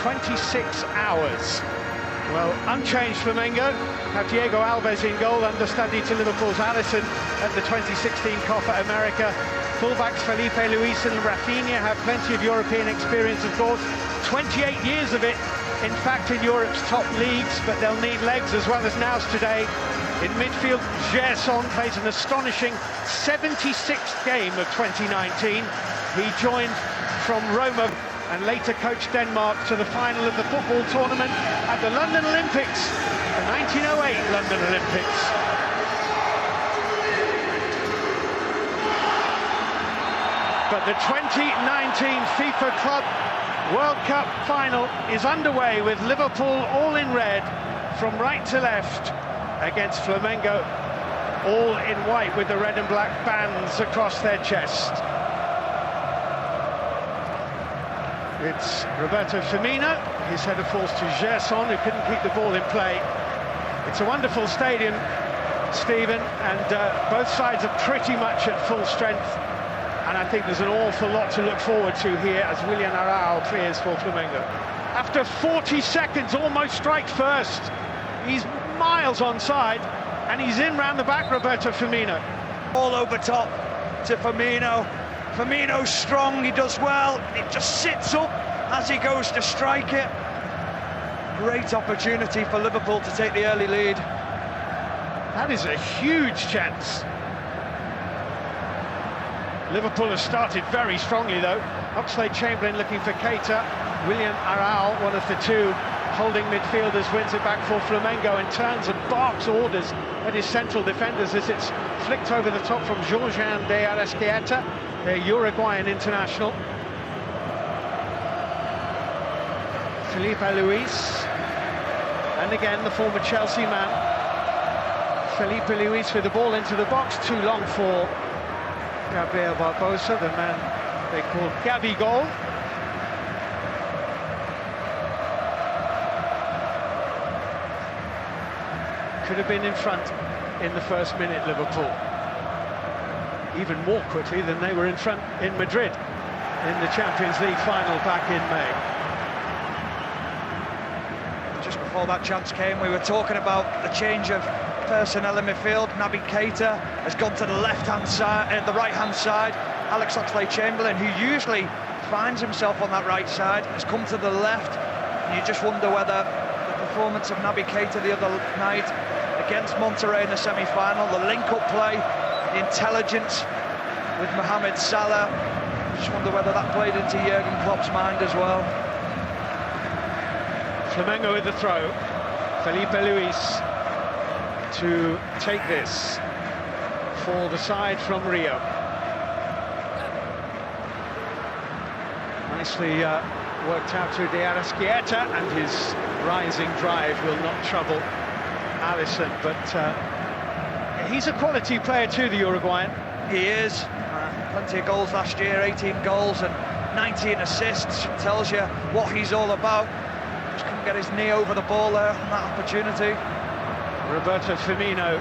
26 hours. Well, unchanged Flamengo have Diego Alves in goal, understudy to Liverpool's Alisson at the 2016 Copa America. Fullbacks Felipe Luis and Rafinha have plenty of European experience, of course. 28 years of it, in fact, in Europe's top leagues, but they'll need legs as well as nous today. In midfield, Gerson plays an astonishing 76th game of 2019. He joined from Roma and later coached Denmark to the final of the football tournament at the London Olympics, the 1908 London Olympics. But the 2019 FIFA Club World Cup final is underway with Liverpool all in red from right to left against Flamengo all in white with the red and black bands across their chest. It's Roberto Firmino, his header falls to Gerson, who couldn't keep the ball in play. It's a wonderful stadium, Stephen, and both sides are pretty much at full strength, and I think there's an awful lot to look forward to here as Willian Arão clears for Flamengo. After 40 seconds, almost strikes first. He's miles onside, and he's in round the back, Roberto Firmino. All over top to Firmino. Firmino's strong, he does well, it just sits up as he goes to strike it. Great opportunity for Liverpool to take the early lead. That is a huge chance. Liverpool has started very strongly though. Oxlade-Chamberlain looking for Keita. Willian Arão, one of the two holding midfielders, wins it back for Flamengo and turns and barks orders at his central defenders as it's flicked over the top from Jorjan de Arrascaeta, their Uruguayan international. Felipe Luis, and again the former Chelsea man. Felipe Luis with the ball into the box, too long for Gabriel Barbosa, the man they call Gabigol. Could have been in front in the first minute, Liverpool. Even more quickly than they were in front in Madrid in the Champions League final back in May. Just before that chance came, we were talking about the change of personnel in midfield. Naby Keita has gone to the left-hand side, the right-hand side. Alex Oxlade-Chamberlain, who usually finds himself on that right side, has come to the left. And you just wonder whether the performance of Naby Keita the other night against Monterrey in the semi-final, the link-up play, the intelligence with Mohamed Salah, just wonder whether that played into Jurgen Klopp's mind as well. Flamengo with the throw. Felipe Luis to take this for the side from Rio. Nicely worked out to De Arrascaeta, and his rising drive will not trouble Alisson, but he's a quality player too, the Uruguayan. He is. Plenty of goals last year, 18 goals and 19 assists. Tells you what he's all about. Just couldn't get his knee over the ball there on that opportunity. Roberto Firmino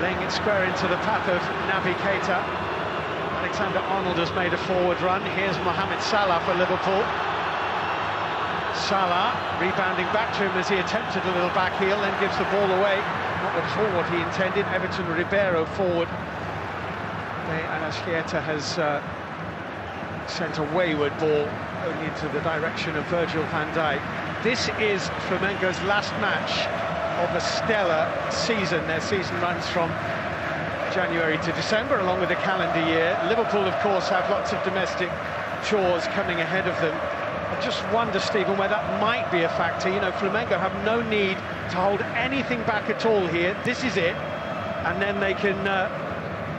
laying it square into the path of Naby Keita. Alexander-Arnold has made a forward run. Here's Mohamed Salah for Liverpool. Salah rebounding back to him as he attempted a little back heel, then gives the ball away. Not at all what he intended. Everton Ribeiro forward. Arrascaeta has sent a wayward ball only into the direction of Virgil van Dijk. This is Flamengo's last match of a stellar season. Their season runs from January to December, along with the calendar year. Liverpool, of course, have lots of domestic chores coming ahead of them. I just wonder, Stephen, where that might be a factor. You know, Flamengo have no need to hold anything back at all here. This is it, and then they can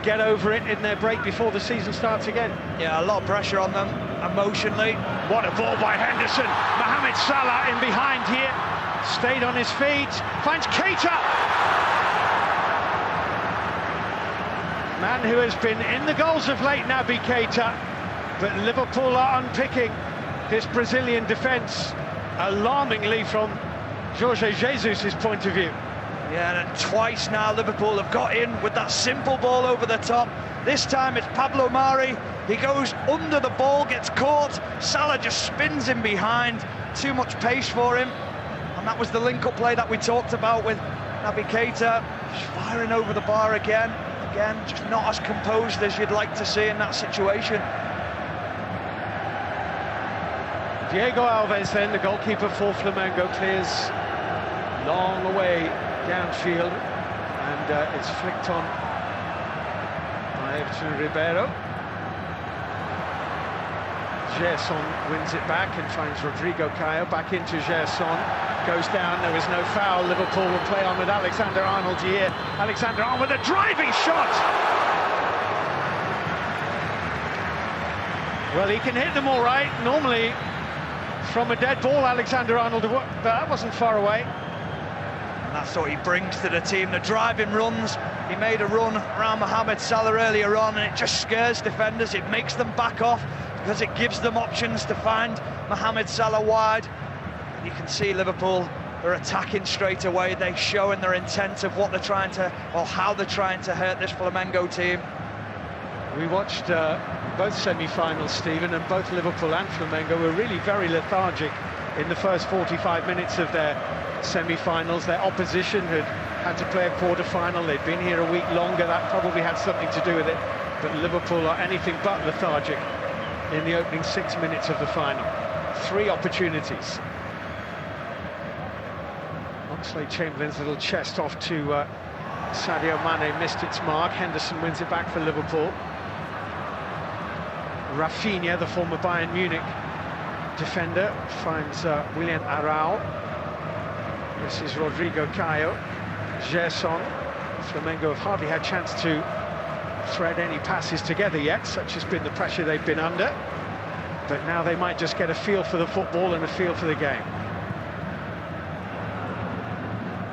get over it in their break before the season starts again. Yeah, a lot of pressure on them emotionally. What a ball by Henderson. Mohamed Salah in behind here. Stayed on his feet, finds Keita! Man who has been in the goals of late, Naby Keita, but Liverpool are unpicking this Brazilian defence, alarmingly from Jorge Jesus' point of view. Yeah, and twice now Liverpool have got in with that simple ball over the top. This time it's Pablo Mari. He goes under the ball, gets caught. Salah just spins in behind, too much pace for him, and that was the link-up play that we talked about with Naby Keita. Just firing over the bar again, just not as composed as you'd like to see in that situation. Diego Alves then, the goalkeeper for Flamengo, clears long away downfield, and it's flicked on by Everton Ribeiro. Gerson wins it back and finds Rodrigo Caio, back into Gerson, goes down, there is no foul. Liverpool will play on with Alexander-Arnold here. Alexander-Arnold with a driving shot! Well, he can hit them all right, normally from a dead ball. Alexander-Arnold, that wasn't far away. And that's what he brings to the team, the driving runs. He made a run around Mohamed Salah earlier on, and it just scares defenders. It makes them back off because it gives them options to find Mohamed Salah wide. And you can see Liverpool, they're attacking straight away. They're showing their intent of what they're trying to, or how they're trying to hurt this Flamengo team. We watched both semi-finals, Stephen, and both Liverpool and Flamengo were really very lethargic in the first 45 minutes of their semi-finals. Their opposition had to play a quarter-final. They'd been here a week longer. That probably had something to do with it. But Liverpool are anything but lethargic in the opening 6 minutes of the final. 3 opportunities. Oxlade-Chamberlain's little chest off to Sadio Mane missed its mark. Henderson wins it back for Liverpool. Rafinha, the former Bayern Munich defender, finds Willian Arão. This is Rodrigo Caio. Gerson. Flamengo have hardly had a chance to thread any passes together yet, such has been the pressure they've been under. But now they might just get a feel for the football and a feel for the game.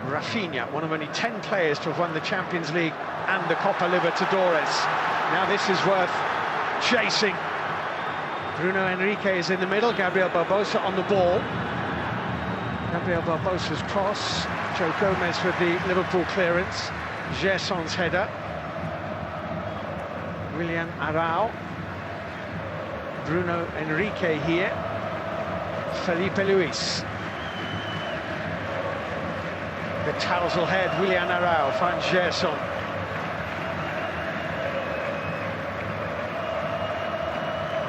Rafinha, one of only 10 players to have won the Champions League and the Copa Libertadores. Now this is worth chasing. Bruno Henrique is in the middle, Gabriel Barbosa on the ball. Gabriel Barbosa's cross, Joe Gomez with the Liverpool clearance, Gerson's header. Willian Arão, Bruno Henrique here, Felipe Luis. The tousle head, Willian Arão finds Gerson.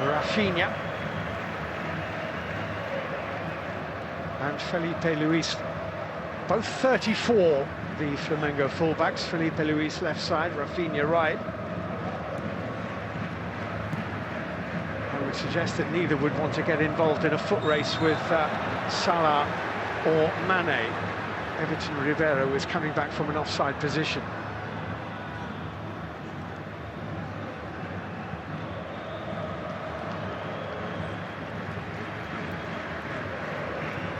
Rafinha. And Felipe Luis, both 34, the Flamengo fullbacks. Felipe Luis left side, Rafinha right. I would suggest that neither would want to get involved in a foot race with Salah or Mane. Everton Ribeiro is coming back from an offside position.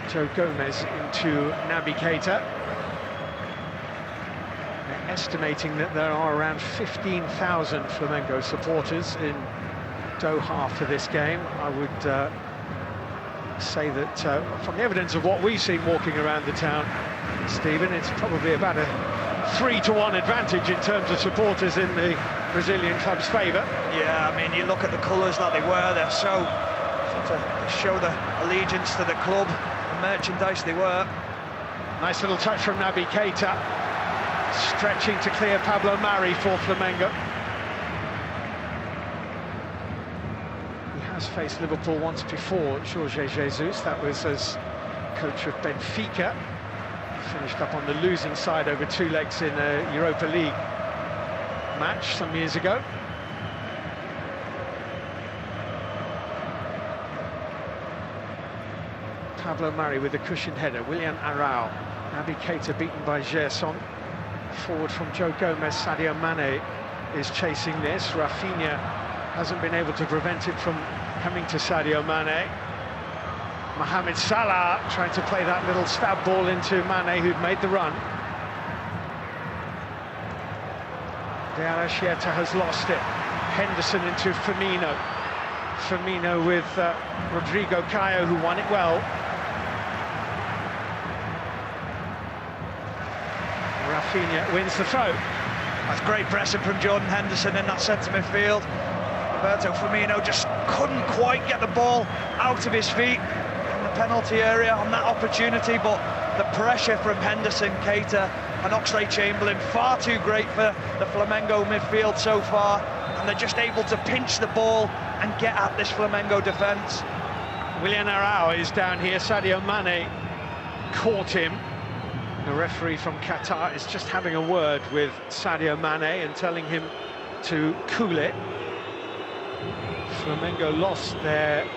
Joe Gomez into Naby Keita. They're estimating that there are around 15,000 Flamengo supporters in Doha for this game. I would say that from the evidence of what we've seen walking around the town, Stephen, it's probably about a 3-to-1 advantage in terms of supporters in the Brazilian club's favour. Yeah, I mean, you look at the colours that they wear, they're so to show the allegiance to the club, the merchandise they wear. Nice little touch from Naby Keita, stretching to clear Pablo Mari for Flamengo. He has faced Liverpool once before, Jorge Jesus, that was as coach of Benfica. Finished up on the losing side over 2 legs in a Europa League match some years ago. Pablo Mari with the cushioned header, Willian Arão. Naby Keita beaten by Gerson. Forward from Joe Gomez, Sadio Mane is chasing this. Rafinha hasn't been able to prevent it from coming to Sadio Mane. Mohamed Salah trying to play that little stab ball into Mane, who'd made the run. De Arrascaeta has lost it. Henderson into Firmino. Firmino with Rodrigo Caio, who won it well. Rafinha wins the throw. That's great pressing from Jordan Henderson in that centre midfield. Roberto Firmino just couldn't quite get the ball out of his feet. penalty area on that opportunity, but the pressure from Henderson, Keita and Oxlade-Chamberlain far too great for the Flamengo midfield so far, and they're just able to pinch the ball and get at this Flamengo defence. Willian Arao is down here. Sadio Mane caught him. The referee from Qatar is just having a word with Sadio Mane and telling him to cool it. Flamengo lost their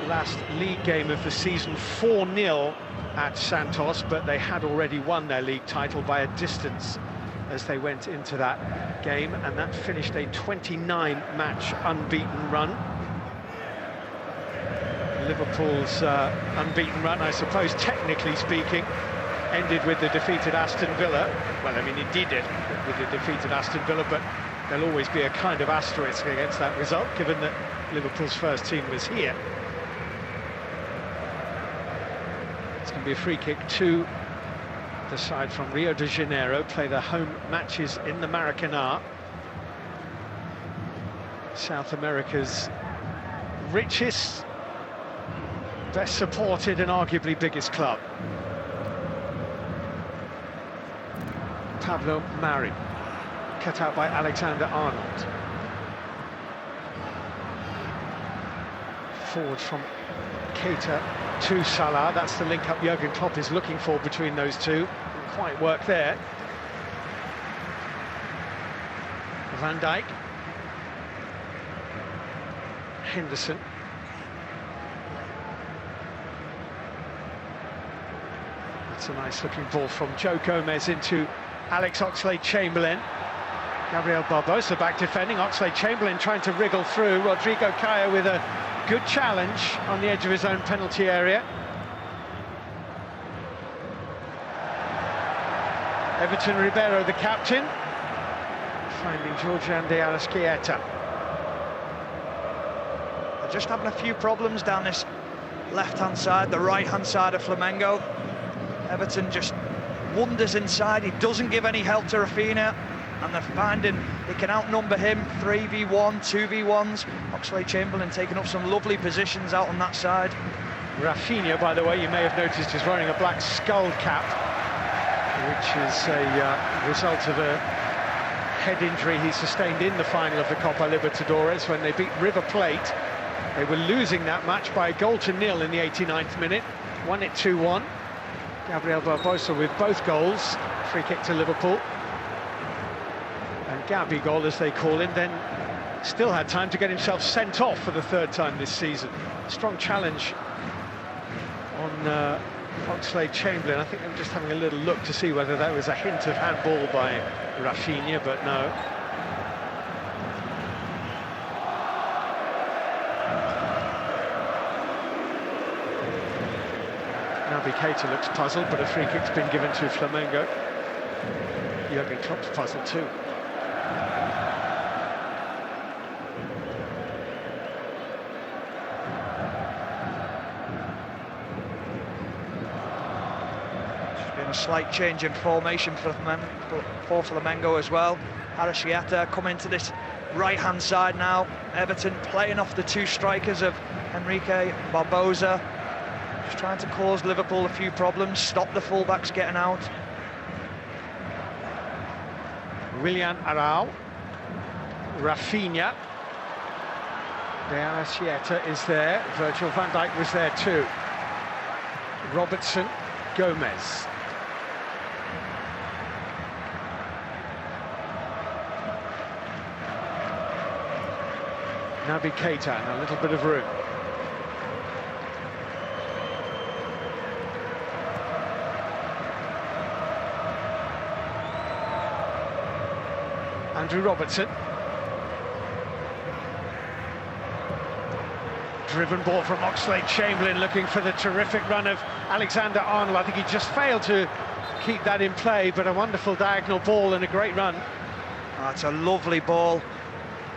last league game of the season 4-0 at Santos, but they had already won their league title by a distance as they went into that game, and that finished a 29-match unbeaten run. Liverpool's unbeaten run, I suppose, technically speaking, ended with the defeated Aston Villa. Well, I mean, it did it with the defeated Aston Villa, but there'll always be a kind of asterisk against that result, given that Liverpool's first team was here. It's going to be a free kick to the side from Rio de Janeiro, play their home matches in the Maracanã. South America's richest, best supported and arguably biggest club. Pablo Mari, cut out by Alexander-Arnold. Forward from Keita to Salah. That's the link-up Jurgen Klopp is looking for between those two. Didn't quite work there. Van Dijk. Henderson. That's a nice-looking ball from Joe Gomez into Alex Oxlade-Chamberlain. Gabriel Barbosa back defending. Oxlade-Chamberlain trying to wriggle through. Rodrigo Caio with a good challenge on the edge of his own penalty area. Everton Ribeiro, the captain, finding Georgian de Arrascaeta. They're just having a few problems down this left-hand side, the right-hand side of Flamengo. Everton just wanders inside. He doesn't give any help to Rafinha, and they're finding they can outnumber him 3v1, 2v1s. Oxlade-Chamberlain taking up some lovely positions out on that side. Rafinha, by the way, you may have noticed, is wearing a black skull cap, which is a result of a head injury he sustained in the final of the Copa Libertadores when they beat River Plate. They were losing that match by 1-0 in the 89th minute, won it 2-1. Gabriel Barbosa with both goals, free kick to Liverpool. And Gabigol, as they call him, then still had time to get himself sent off for the third time this season. Strong challenge on Oxlade-Chamberlain. I think they were just having a little look to see whether that was a hint of handball by Rafinha, but no. Naby Keita looks puzzled, but a free kick's been given to Flamengo. Jurgen Klopp's puzzled too. There's been a slight change in formation for Flamengo as well. Arrascaeta coming to this right-hand side now. Everton playing off the two strikers of Enrique Barbosa. Just trying to cause Liverpool a few problems, stop the fullbacks getting out. Willian Arao, Rafinha, De Arrascaeta is there, Virgil van Dijk was there too. Robertson, Gomez. Naby Keita and a little bit of room. Andrew Robertson. Driven ball from Oxlade-Chamberlain, looking for the terrific run of Alexander-Arnold. I think he just failed to keep that in play, but a wonderful diagonal ball and a great run. That's a lovely ball.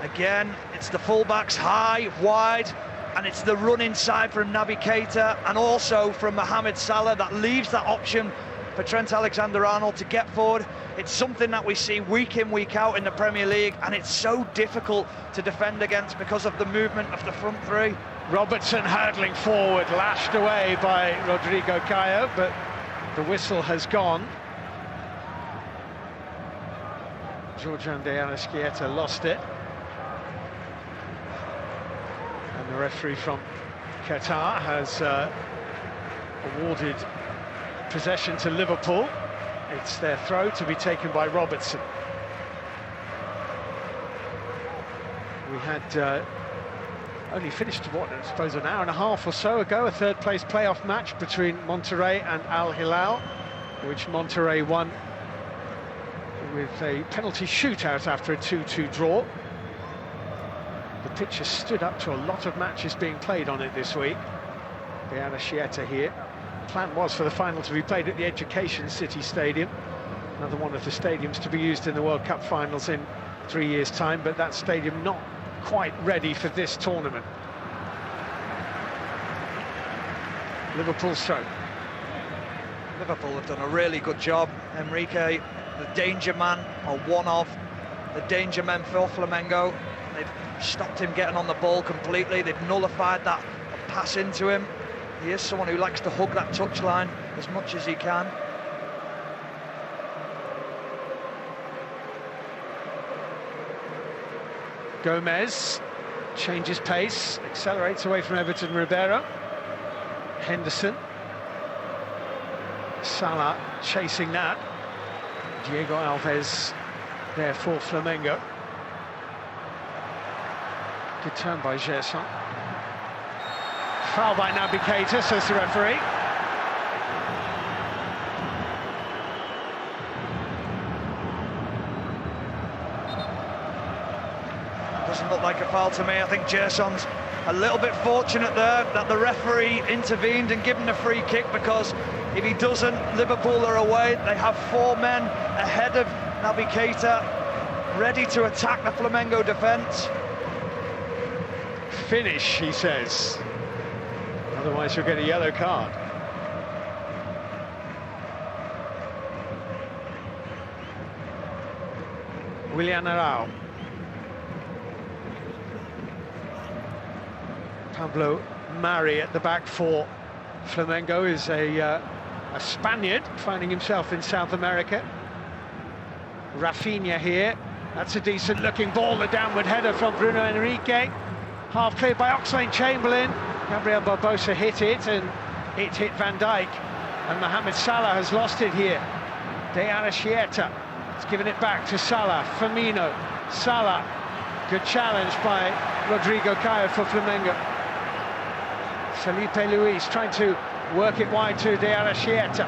Again, it's the fullbacks high, wide, and it's the run inside from Naby Keita and also from Mohamed Salah that leaves that option for Trent Alexander-Arnold to get forward. It's something that we see week in, week out in the Premier League, and it's so difficult to defend against because of the movement of the front three. Robertson hurtling forward, lashed away by Rodrigo Caio, but the whistle has gone. Georgian de Arrascaeta lost it. And the referee from Qatar has awarded possession to Liverpool. It's their throw to be taken by Robertson. We had only finished, what, I suppose an hour and a half or so ago, a third-place playoff match between Monterrey and Al Hilal, which Monterrey won with a penalty shootout after a 2-2 draw. The pitch has stood up to a lot of matches being played on it this week. The Arrascaeta here. The plan was for the final to be played at the Education City Stadium, another one of the stadiums to be used in the World Cup finals in 3 years' time, but that stadium not quite ready for this tournament. Liverpool's throw. Liverpool have done a really good job. Enrique, the danger man, or one of the danger men for Flamengo. They've stopped him getting on the ball completely. They've nullified that pass into him. He is someone who likes to hug that touchline as much as he can. Gomez changes pace, accelerates away from Everton Ribeiro. Henderson. Salah chasing that. Diego Alves there for Flamengo. Good turn by Gerson. Foul by Naby Keita, says the referee. Doesn't look like a foul to me. I think Gerson's a little bit fortunate there that the referee intervened and given a free kick, because if he doesn't, Liverpool are away. They have 4 men ahead of Naby Keita, ready to attack the Flamengo defence. Finish, he says. Otherwise you'll get a yellow card. Willian Arao. Pablo Mari at the back for Flamengo is a Spaniard finding himself in South America. Rafinha here. That's a decent looking ball, the downward header from Bruno Henrique. Half cleared by Oxlade-Chamberlain. Gabriel Barbosa hit it, and it hit Van Dijk. And Mohamed Salah has lost it here. De Arrascaeta has given it back to Salah. Firmino. Salah. Good challenge by Rodrigo Caio for Flamengo. Felipe Luis trying to work it wide to De Arrascaeta.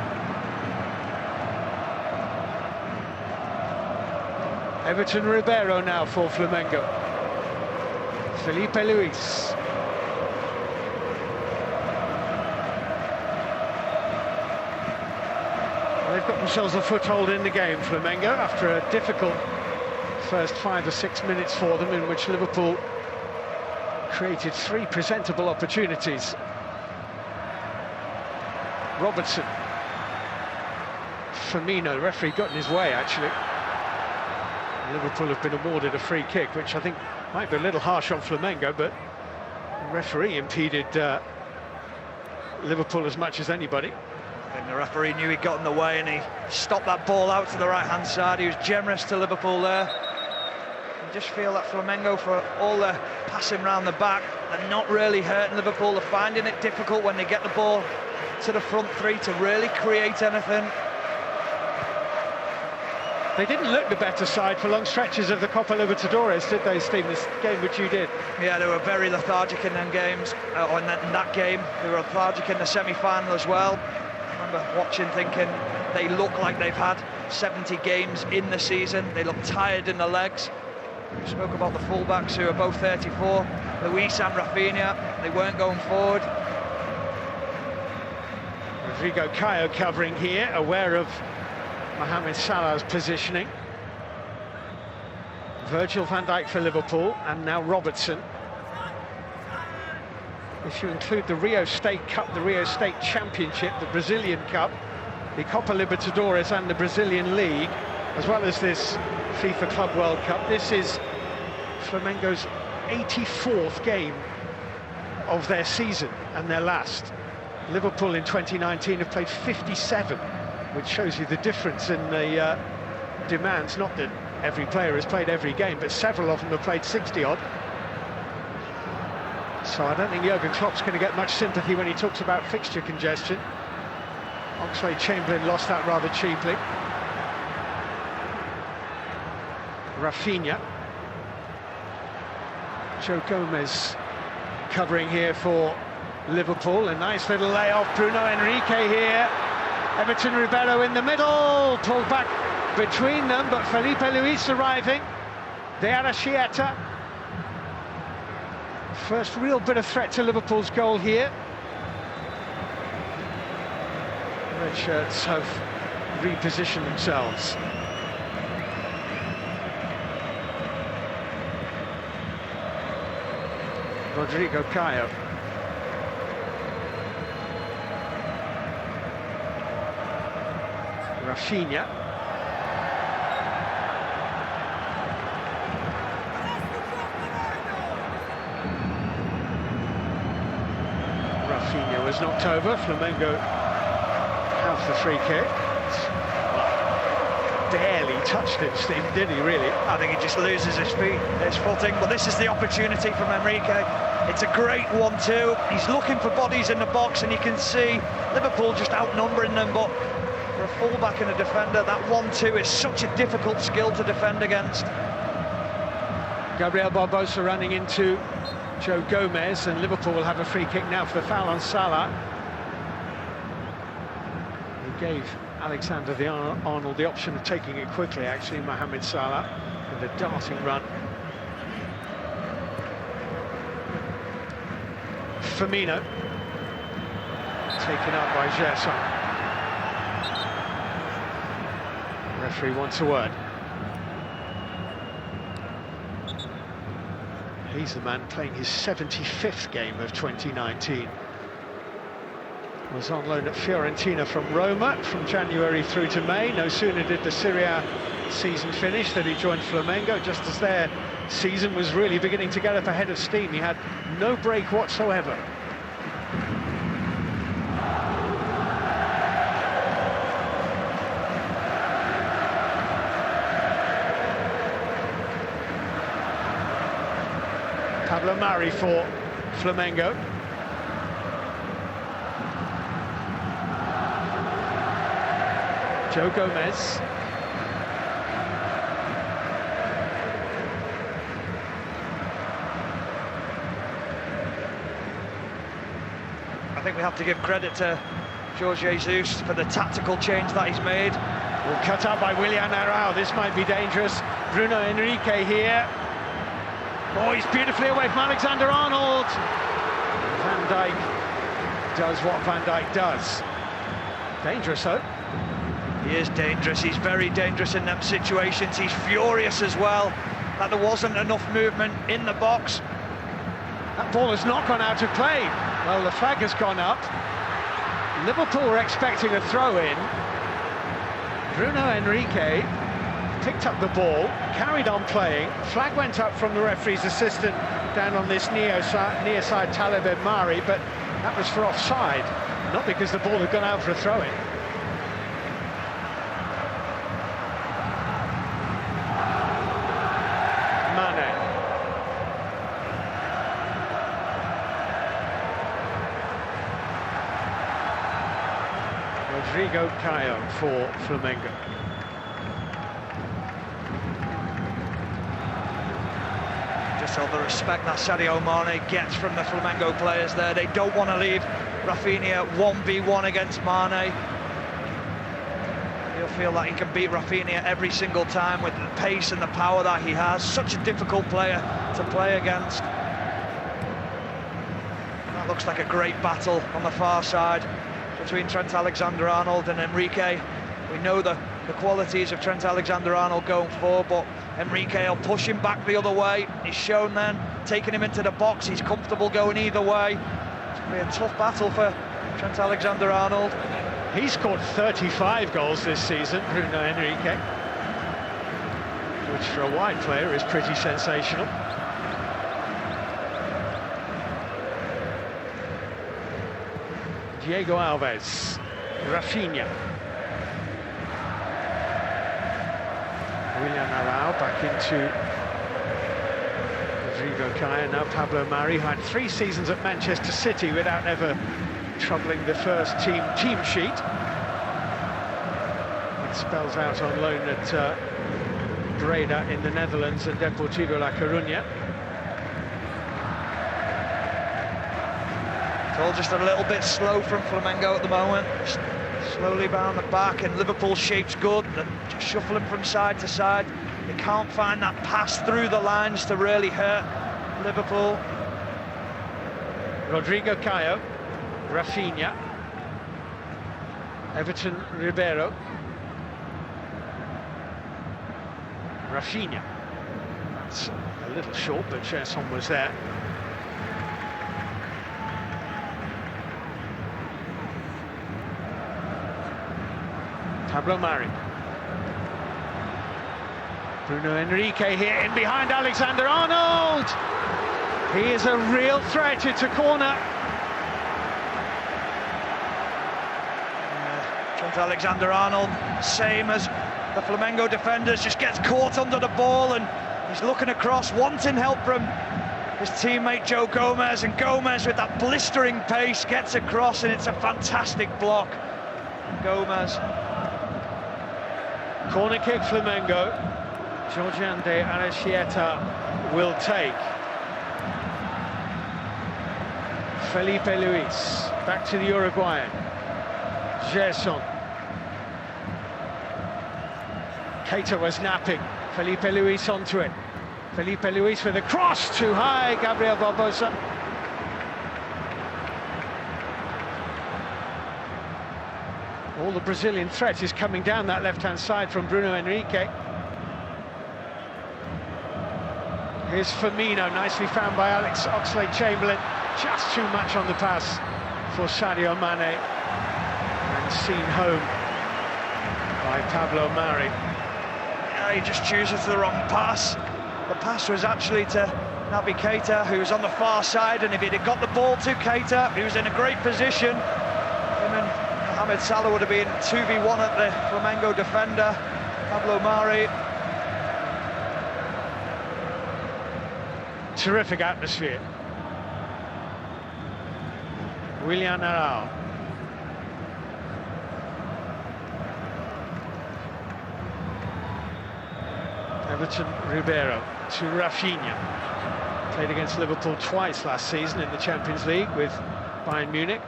Everton Ribeiro now for Flamengo. Felipe Luis. Well, they've got themselves a foothold in the game, Flamengo, after a difficult first 5 or 6 minutes for them, in which Liverpool created 3 presentable opportunities. Robertson. Firmino, the referee got in his way, actually. Liverpool have been awarded a free kick, which I think might be a little harsh on Flamengo, but the referee impeded Liverpool as much as anybody. I think the referee knew he'd got in the way, and he stopped that ball out to the right-hand side. He was generous to Liverpool there. You just feel that Flamengo, for all their passing round the back, they're not really hurting Liverpool. They're finding it difficult when they get the ball to the front 3 to really create anything. They didn't look the better side for long stretches of the Copa Libertadores, did they, Steve, this game which you did? Yeah, they were very lethargic in them games, or in that game. They were lethargic in the semi-final as well. I remember watching, thinking they look like they've had 70 games in the season. They look tired in the legs. We spoke about the fullbacks, who are both 34, Luis and Rafinha. They weren't going forward. Rodrigo Caio covering here, aware of Mohamed Salah's positioning. Virgil van Dijk for Liverpool, and now Robertson. If you include the Rio State Cup, the Rio State Championship, the Brazilian Cup, the Copa Libertadores and the Brazilian League, as well as this FIFA Club World Cup, this is Flamengo's 84th game of their season and their last. Liverpool in 2019 have played 57, which shows you the difference in the demands. Not that every player has played every game, but several of them have played 60-odd. So I don't think Jurgen Klopp's going to get much sympathy when he talks about fixture congestion. Oxlade-Chamberlain lost that rather cheaply. Rafinha. Joe Gomez covering here for Liverpool. A nice little layoff. Bruno Henrique here. Everton Ribeiro in the middle. Pulled back between them, but Felipe Luis arriving. De Arrascaeta. First real bit of threat to Liverpool's goal here. Red shirts have repositioned themselves. Rodrigo Caio. Rafinha. Rafinha was knocked over. Flamengo have the free kick. Barely touched him, Steve, did he really? I think he just loses his footing, but this is the opportunity from Henrique. It's a great 1-2. He's looking for bodies in the box, and you can see Liverpool just outnumbering them, but for a fullback and a defender, that 1-2 is such a difficult skill to defend against. Gabriel Barbosa running into Joe Gomez, and Liverpool will have a free kick now for the foul on Salah. He gave Alexander-Arnold the option of taking it quickly, actually, Mohamed Salah, with a darting run. Firmino, taken up by Gerson. Referee wants a word. He's the man playing his 75th game of 2019. Was on loan at Fiorentina from Roma from January through to May. No sooner did the Serie A season finish than he joined Flamengo, just as their season was really beginning to get up ahead of steam. He had no break whatsoever. Pablo Mari for Flamengo. Joe Gomez. I think we have to give credit to Jorge Jesus for the tactical change that he's made. Well, cut out by Willian Arau. This might be dangerous. Bruno Henrique here. Oh, he's beautifully away from Alexander-Arnold. Van Dijk does what Van Dijk does. Dangerous, though. He is dangerous. He's very dangerous in them situations. He's furious as well that there wasn't enough movement in the box. That ball has not gone out of play. Well, the flag has gone up. Liverpool were expecting a throw-in. Bruno Henrique picked up the ball, carried on playing. Flag went up from the referee's assistant down on this near side, Talib Mari, but that was for offside, not because the ball had gone out for a throw-in. Rodrigo Caio for Flamengo. Just all the respect that Sadio Mane gets from the Flamengo players there. They don't want to leave Rafinha 1v1 against Mane. He'll feel that he can beat Rafinha every single time with the pace and the power that he has. Such a difficult player to play against. That looks like a great battle on the far side between Trent Alexander-Arnold and Henrique. We know the qualities of Trent Alexander-Arnold going forward, but Henrique will push him back the other way. He's shown then, taking him into the box, he's comfortable going either way. It's going to be a tough battle for Trent Alexander-Arnold. He's scored 35 goals this season, Bruno Henrique, which for a wide player is pretty sensational. Diego Alves, Rafinha. Willian Arau back into Rodrigo Caio, now Pablo Mari, who had 3 seasons at Manchester City without ever troubling the first team sheet. It spells out on loan at Breda in the Netherlands and Deportivo La Coruña. It's all just a little bit slow from Flamengo at the moment. Just slowly round the back, and Liverpool shape's good. They're just shuffling from side to side. They can't find that pass through the lines to really hurt Liverpool. Rodrigo Caio, Rafinha, Everton Ribeiro, Rafinha. It's a little short, but Gerson was there. Pablo Mari. Bruno Henrique here in behind Alexander-Arnold. He is a real threat. It's a corner. Trent Alexander-Arnold, same as the Flamengo defenders, just gets caught under the ball, and he's looking across, wanting help from his teammate Joe Gomez, and Gomez with that blistering pace gets across, and it's a fantastic block. Gomez. Corner kick Flamengo. Georgian de Arrascaeta will take. Felipe Luis back to the Uruguayan. Gerson. Keita was napping. Felipe Luis onto it. Felipe Luis with a cross too high. Gabriel Barbosa. All the Brazilian threat is coming down that left-hand side from Bruno Henrique. Here's Firmino, nicely found by Alex Oxlade-Chamberlain. Just too much on the pass for Sadio Mane. And seen home by Pablo Mari. Yeah, he just chooses the wrong pass. The pass was actually to Naby Keita, who was on the far side, and if he'd have got the ball to Keita, he was in a great position. Him and Mohamed Salah would have been 2v1 at the Flamengo defender, Pablo Mari. Terrific atmosphere. Willian Arau. Everton Ribeiro to Rafinha. Played against Liverpool twice last season in the Champions League with Bayern Munich.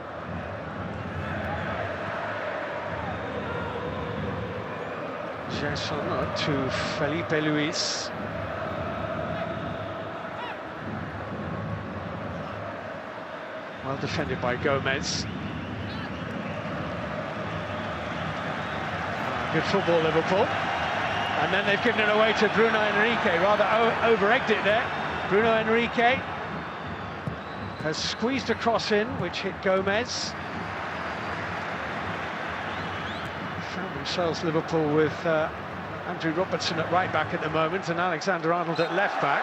Gerson to Felipe Luis. Well defended by Gomez. Good football, Liverpool. And then they've given it away to Bruno Henrique, rather over-egged it there. Bruno Henrique has squeezed a cross in, which hit Gomez. Found themselves, Liverpool, with Andrew Robertson at right-back at the moment and Alexander-Arnold at left-back.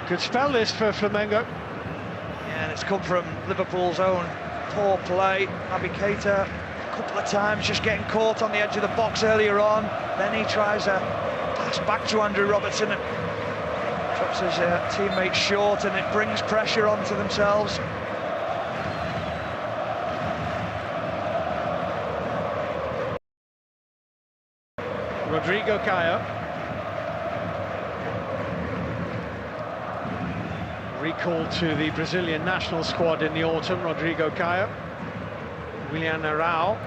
Good spell this for Flamengo. Yeah, and it's come from Liverpool's own poor play. Naby Keita a couple of times just getting caught on the edge of the box earlier on. Then he tries a pass back to Andrew Robertson and drops his teammate short, and it brings pressure onto themselves. Rodrigo Caio. Recalled to the Brazilian national squad in the autumn, Rodrigo Caio. Willian Arau.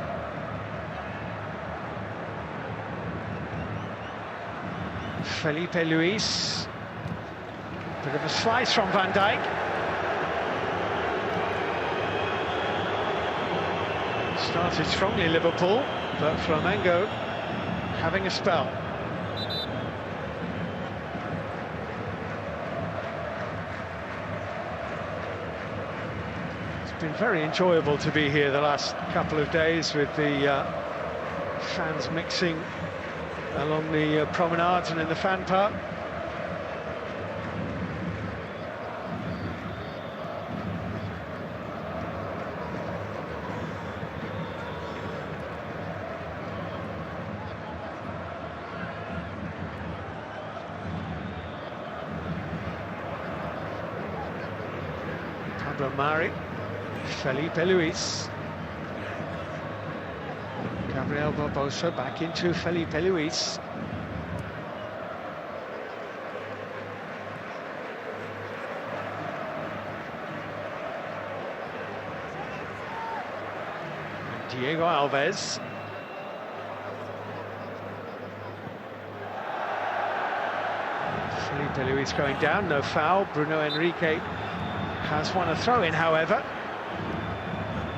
Felipe Luis. Bit of a slice from Van Dijk. Started strongly, Liverpool, but Flamengo having a spell. It's been very enjoyable to be here the last couple of days with the fans mixing along the promenades and in the fan park. Pablo Mari, Felipe Luis. Gabriel Barbosa back into Felipe Luis. And Diego Alves. Felipe Luis going down, no foul. Bruno Henrique has won a throw-in, however.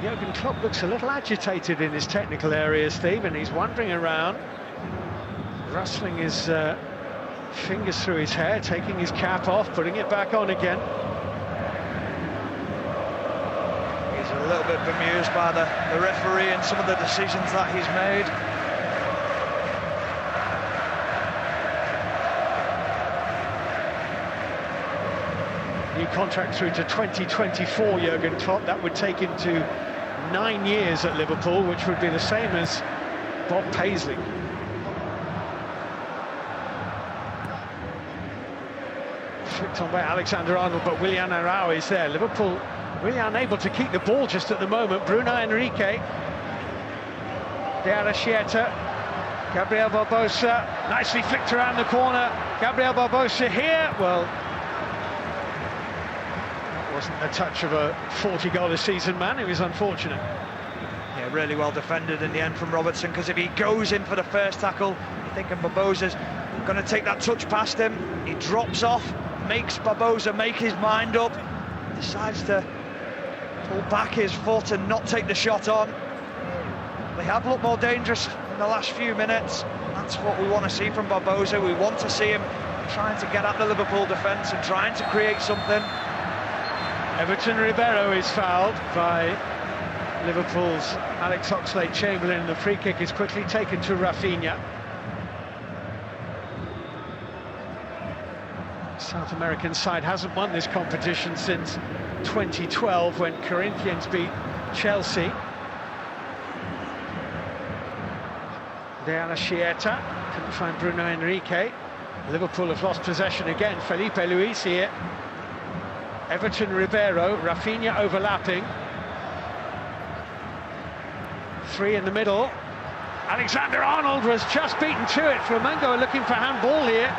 Jurgen Klopp looks a little agitated in his technical area, Steve, and he's wandering around, rustling his fingers through his hair, taking his cap off, putting it back on again. He's a little bit bemused by the referee and some of the decisions that he's made. New contract through to 2024, Jurgen Klopp. That would take him to 9 years at Liverpool, which would be the same as Bob Paisley. Flicked on by Alexander-Arnold, but Willian Arao is there. Liverpool really unable to keep the ball just at the moment. Bruno Henrique, De Arrascaeta, Gabriel Barbosa, nicely flicked around the corner. Gabriel Barbosa here, well, wasn't a touch of a 40-goal-a-season man. It was unfortunate. Yeah, really well defended in the end from Robertson, because if he goes in for the first tackle, you're thinking Barbosa's going to take that touch past him. He drops off, makes Barbosa make his mind up, decides to pull back his foot and not take the shot on. They have looked more dangerous in the last few minutes. That's what we want to see from Barbosa. We want to see him trying to get at the Liverpool defence and trying to create something. Everton Ribeiro is fouled by Liverpool's Alex Oxlade-Chamberlain, and the free kick is quickly taken to Rafinha. South American side hasn't won this competition since 2012, when Corinthians beat Chelsea. De Arrascaeta couldn't find Bruno Henrique. Liverpool have lost possession again. Felipe Luis here. Everton Ribeiro, Rafinha overlapping. Three in the middle. Alexander-Arnold was just beaten to it. Flamengo are looking for handball here.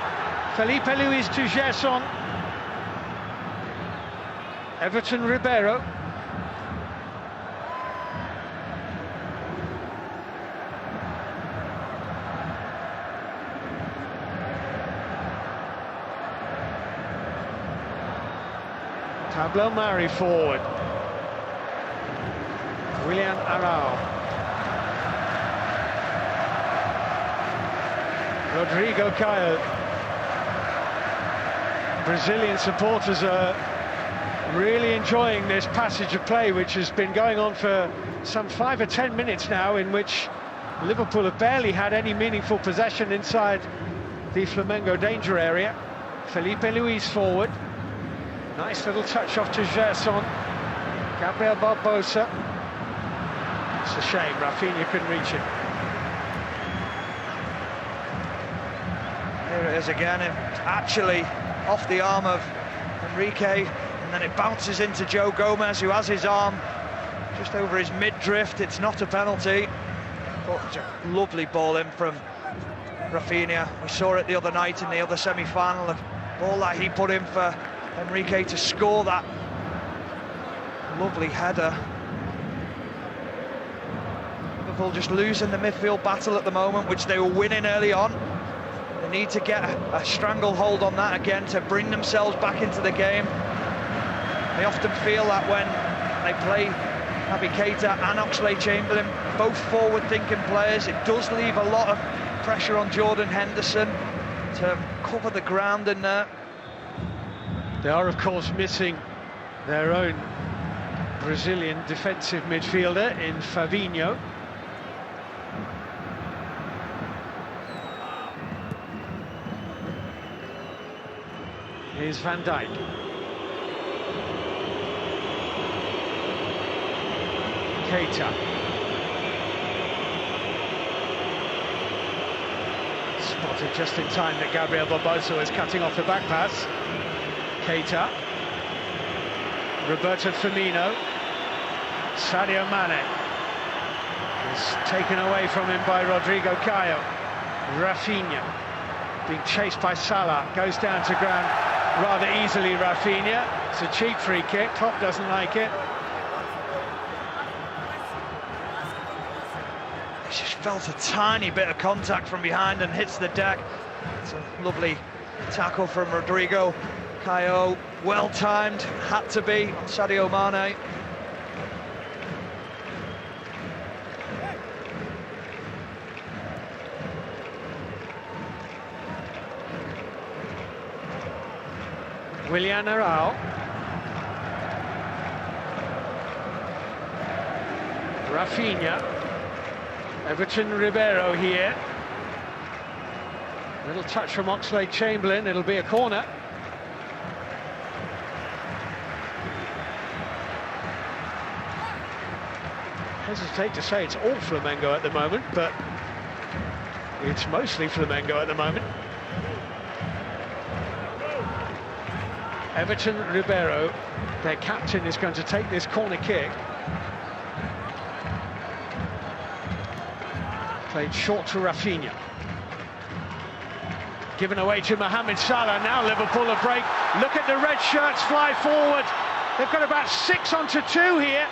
Felipe Luis to Gerson. Everton Ribeiro. Pablo Mari forward. Willian Arao. Rodrigo Caio. Brazilian supporters are really enjoying this passage of play, which has been going on for some 5 or 10 minutes now, in which Liverpool have barely had any meaningful possession inside the Flamengo danger area. Felipe Luis forward. Nice little touch off to Gerson. Gabriel Barbosa. It's a shame Rafinha couldn't reach it. Here it is again. It's actually off the arm of Henrique, and then it bounces into Joe Gomez, who has his arm just over his mid-drift. It's not a penalty, but it's a lovely ball in from Rafinha. We saw it the other night in the other semi-final, the ball that he put in for Henrique to score that lovely header. Liverpool just losing the midfield battle at the moment, which they were winning early on. They need to get a stranglehold on that again to bring themselves back into the game. They often feel that when they play Naby Keita and Oxlade-Chamberlain, both forward-thinking players, it does leave a lot of pressure on Jordan Henderson to cover the ground in there. They are, of course, missing their own Brazilian defensive midfielder in Fabinho. Here's Van Dijk. Keita. Spotted just in time that Gabriel Barbosa was cutting off the back pass. Keita. Roberto Firmino. Sadio Mane is taken away from him by Rodrigo Caio. Rafinha being chased by Salah, goes down to ground rather easily. Rafinha, it's a cheap free kick. Klopp doesn't like it. He's just felt a tiny bit of contact from behind and hits the deck. It's a lovely tackle from Rodrigo Caio, well timed, had to be on Sadio Mane. Willian Arao. Rafinha. Everton Ribeiro here. Little touch from Oxlade-Chamberlain, it'll be a corner. Hesitate to say it's all Flamengo at the moment, but it's mostly Flamengo at the moment. Everton Ribeiro, their captain, is going to take this corner kick. Played short to Rafinha. Given away to Mohamed Salah. Now Liverpool a break. Look at the red shirts fly forward. They've got about 6 onto 2 here.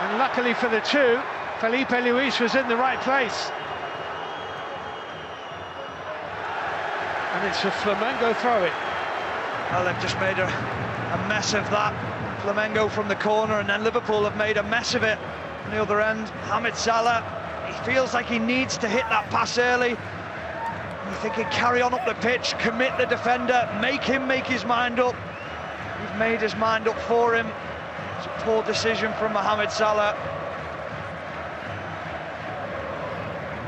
And luckily for the 2, Felipe Luis was in the right place. And it's a Flamengo throw-in. Well, they've just made a mess of that. Flamengo from the corner, and then Liverpool have made a mess of it on the other end. Mohamed Salah, he feels like he needs to hit that pass early. You think he'd carry on up the pitch, commit the defender, make him make his mind up. He's made his mind up for him. It's a poor decision from Mohamed Salah.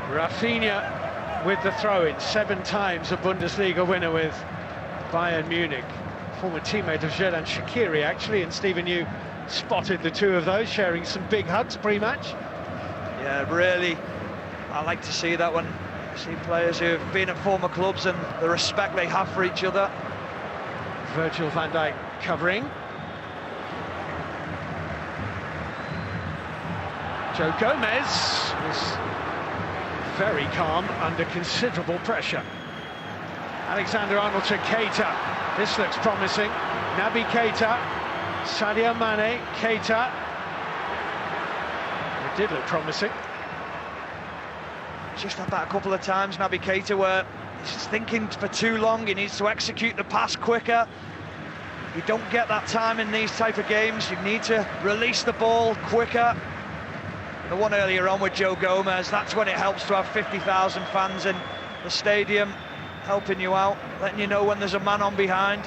Rafinha with the throw-in, 7 times a Bundesliga winner with Bayern Munich. Former teammate of Xherdan Shaqiri, actually, and Stephen, you spotted the 2 of those sharing some big hugs pre-match. Yeah, really, I like to see that when you see players who have been at former clubs and the respect they have for each other. Virgil van Dijk covering. Joe Gomez was very calm under considerable pressure. Alexander-Arnold to Keita. This looks promising. Naby Keita, Sadio Mane, Keita. It did look promising. Just had that a couple of times, Naby Keita, where he's thinking for too long. He needs to execute the pass quicker. You don't get that time in these type of games. You need to release the ball quicker. The one earlier on with Joe Gomez, that's when it helps to have 50,000 fans in the stadium, helping you out, letting you know when there's a man on behind.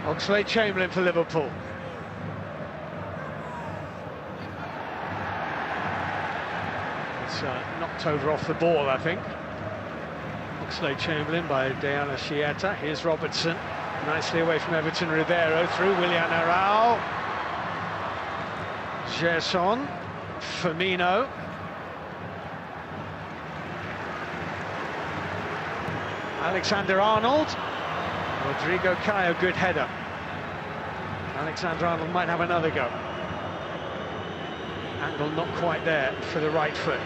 Oxlade-Chamberlain for Liverpool. It's knocked over off the ball, I think. Oxlade-Chamberlain by Diana Chieta. Here's Robertson, nicely away from Everton Ribeiro, through Willian Arao. Gerson, Firmino. Alexander-Arnold. Rodrigo Caio, good header. Alexander-Arnold might have another go. Angle not quite there for the right foot.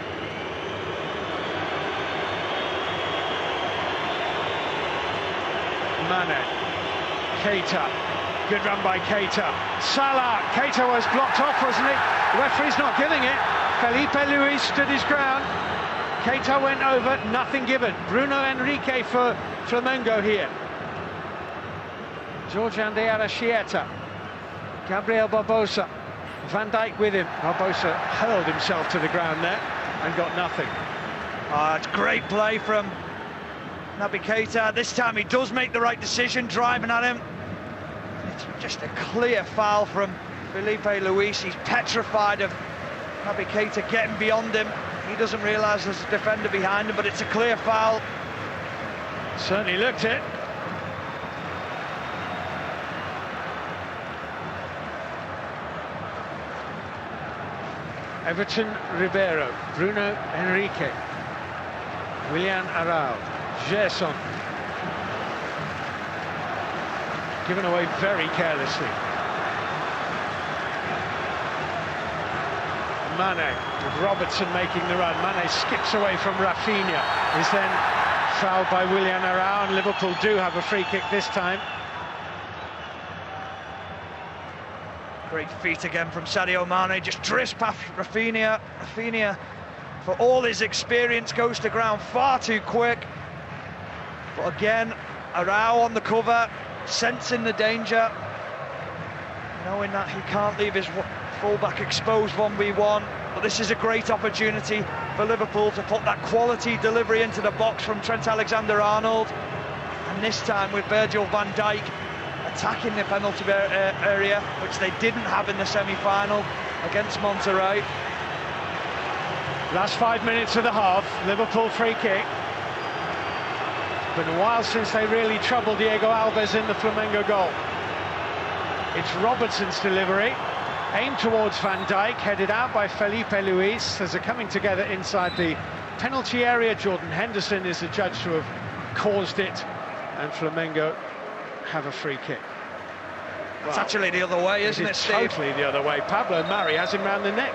Mane, Keita, good run by Keita. Salah, Keita was blocked off, wasn't it? The referee's not giving it. Felipe Luis stood his ground. Keita went over, nothing given. Bruno Henrique for Flamengo here. Georgian de Arrascaeta, Gabriel Barbosa, Van Dijk with him. Barbosa hurled himself to the ground there and got nothing. It's great play from Naby Keita. This time he does make the right decision, driving at him. It's just a clear foul from Felipe Luis. He's petrified of Naby Keita getting beyond him. He doesn't realise there's a defender behind him, but it's a clear foul. Certainly looked it. Everton Ribeiro, Bruno Henrique, Willian Arao, Gerson. given away very carelessly. Mane, with Robertson making the run. Mane skips away from Rafinha. Is then fouled by Willian Arão, and Liverpool do have a free kick this time. Great feet again from Sadio Mane, just drifts past Rafinha. Rafinha, for all his experience, goes to ground far too quick. But again, Arão on the cover, sensing the danger, knowing that he can't leave his fullback exposed 1v1. But this is a great opportunity for Liverpool to put that quality delivery into the box from Trent Alexander-Arnold. And this time with Virgil van Dijk attacking the penalty area, which they didn't have in the semi-final against Monterrey. Last 5 minutes of the half, Liverpool free kick. It's been a while since they really troubled Diego Alves in the Flamengo goal. It's Robertson's delivery, aimed towards Van Dijk, headed out by Felipe Luis as they're coming together inside the penalty area. Jordan Henderson is adjudged to have caused it, and Flamengo have a free kick. It's actually the other way, isn't it, Steve? Totally the other way. Pablo Mari has him round the neck.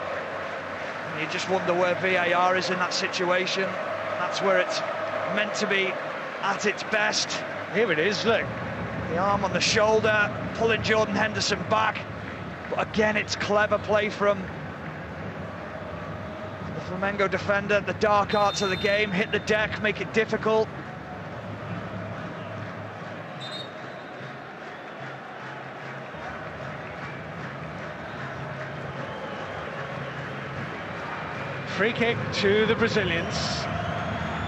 You just wonder where VAR is in that situation. That's where it's meant to be at its best. Here it is, look. The arm on the shoulder, pulling Jordan Henderson back. But again, it's clever play from the Flamengo defender. The dark arts of the game, hit the deck, make it difficult. Free kick to the Brazilians.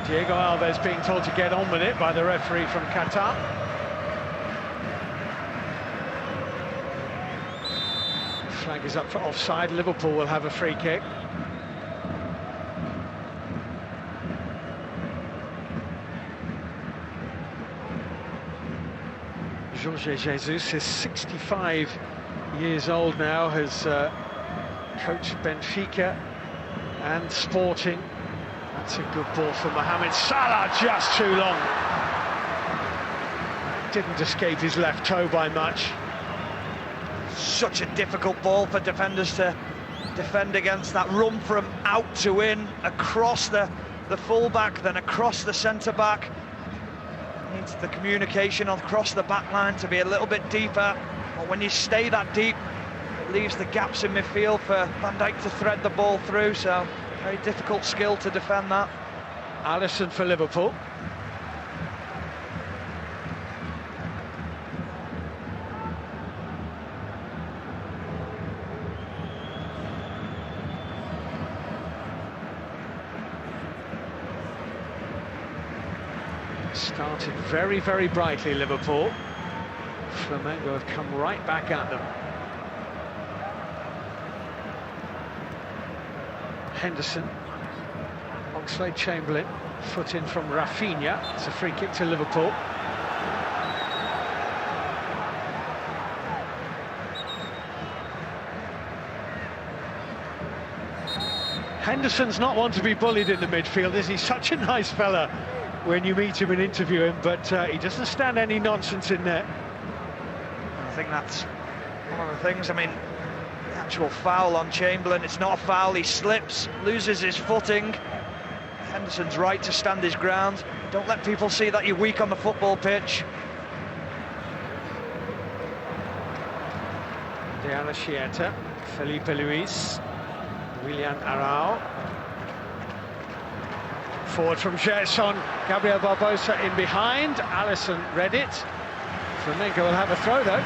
Diego Alves being told to get on with it by the referee from Qatar. Flag is up for offside. Liverpool will have a free kick. Jorge Jesus is 65 years old now, has coached Benfica and Sporting. That's a good ball for Mohamed Salah, just too long. Didn't escape his left toe by much. Such a difficult ball for defenders to defend against. That run from out to in, across the full-back, then across the centre-back. Needs the communication across the back line to be a little bit deeper. But when you stay that deep, leaves the gaps in midfield for Van Dijk to thread the ball through, so very difficult skill to defend that. Alisson for Liverpool. Started very, very brightly, Liverpool. Flamengo have come right back at them. Henderson, Oxlade-Chamberlain, foot in from Rafinha. It's a free kick to Liverpool. Henderson's not one to be bullied in the midfield, is he? Such a nice fella when you meet him and interview him, but he doesn't stand any nonsense in there. I think that's one of the things. I mean, the actual foul on Chamberlain, it's not a foul, he slips, loses his footing. Henderson's right to stand his ground. Don't let people see that you're weak on the football pitch. De Alachieta, Felipe Luis, Willian Arão. Forward from Gerson, Gabriel Barbosa in behind. Alisson read it. Flamengo will have a throw though.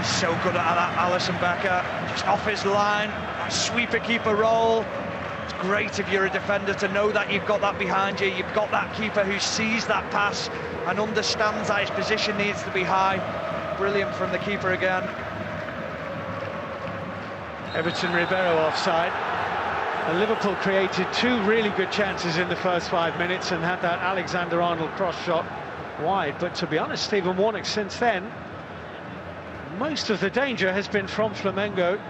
So good at that, Alisson Becker, just off his line, that sweeper keeper role. It's great if you're a defender to know that you've got that behind you. You've got that keeper who sees that pass and understands that his position needs to be high. Brilliant from the keeper again. Everton Ribeiro offside. And Liverpool created two really good chances in the first 5 minutes and had that Alexander-Arnold cross shot wide. But to be honest, Stephen Warnock, since then, most of the danger has been from Flamengo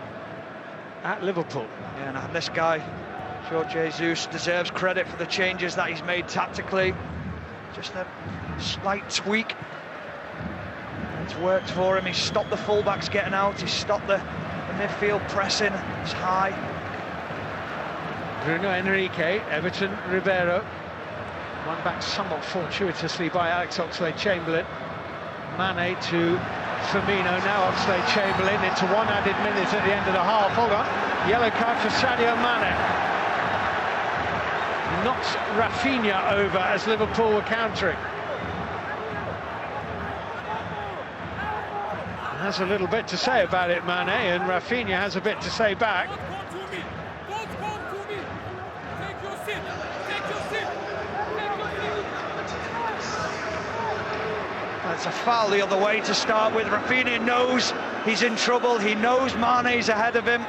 at Liverpool. Yeah, and this guy, Jorge Jesus, deserves credit for the changes that he's made tactically. Just a slight tweak. It's worked for him. He's stopped the fullbacks getting out. He's stopped the midfield pressing. It's high. Bruno Henrique, Everton Ribeiro. Won back somewhat fortuitously by Alex Oxlade-Chamberlain. Mane to Firmino, now Oxlade-Chamberlain into 1 added minute at the end of the half. Hold on, yellow card for Sadio Mane. Knocks Rafinha over as Liverpool were countering. Has a little bit to say about it, Mane, and Rafinha has a bit to say back. That's a foul the other way to start with. Rafinha knows he's in trouble. He knows Mane's ahead of him.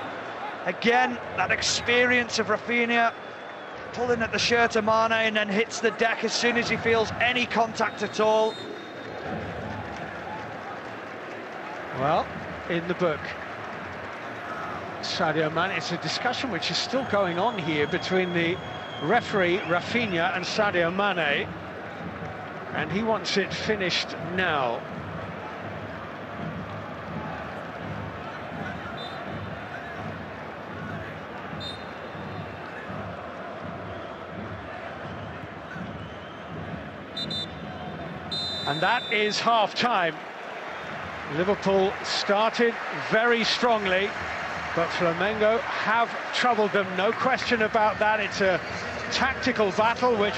Again, that experience of Rafinha pulling at the shirt of Mane and then hits the deck as soon as he feels any contact at all. Well, in the book, Sadio Mane, it's a discussion which is still going on here between the referee, Rafinha, and Sadio Mane. And he wants it finished now. And that is half-time. Liverpool started very strongly, but Flamengo have troubled them, no question about that. It's a tactical battle which